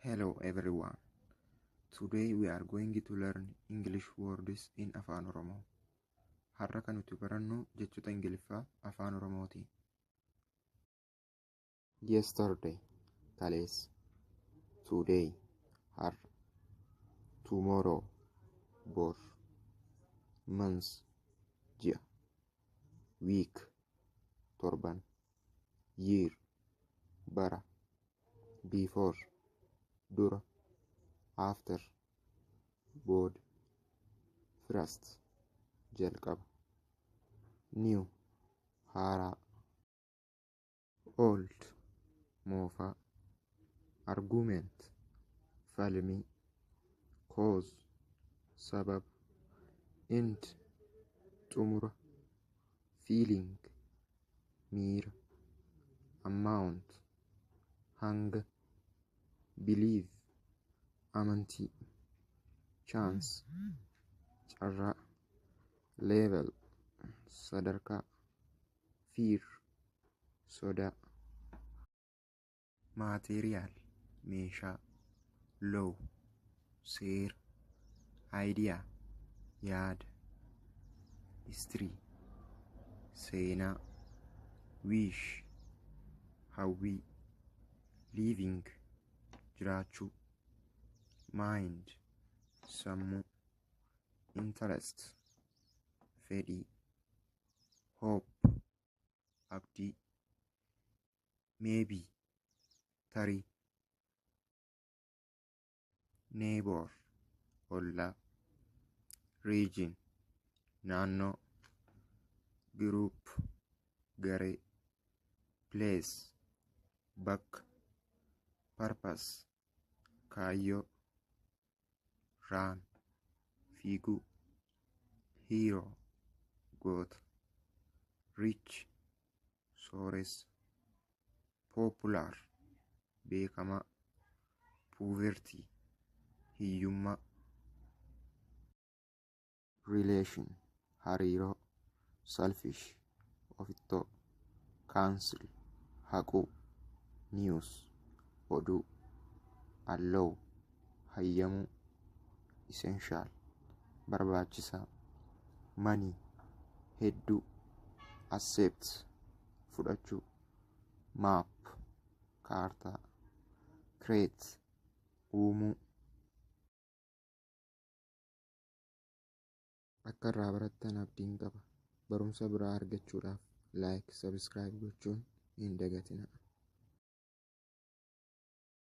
Hello everyone. Today we are going to learn English words in Afan Oromo. Har'a kan nuti barannu jechoota Ingiliffaa Afaan Oromooti. Yesterday, kaleessa. Today, har'a. Tomorrow, bor. Month, ji'a. Week, torban. Year, bara. Before, dura. After, booda. First, jalqaba. New, haaraa. Old, moofaa. Argument, falmii. Cause, sababa. End, xumura. Feeling, miira. Amount, hanga. Believe, amantii. Chance, carraa. Level, sadarkaa. Fear, sodaa. Material, meeshaa. Law, seera. Idea, yaada. History, seenaa. Wish, hawwii. Living, jiraachuu. Mind, sammuu. Interest, fedhii. Hope, abdii. Maybe, tarii. Neighbor, ollaa. Region, naannoo. Group, garee. Place, bakka. Purpose, kaayyoo. Run, fiiguu. Hero, goota. Rich, sooressa. Popular, beekamaa. Poverty, hiyyummaa. Relation, hariiroo. Selfish, ofittoo. Cancel, haquu. News, oduu. Allow, hayyamuu. Essential, barbaachisaa. Money, hedduu. Accept, fudhachuu. Map, kaartaa. Create, uumuu. Akka irraa barattan abdiin qaba. Barumsa biraa argachuudhaaf like, subscribe gochuun hin dagatinaa.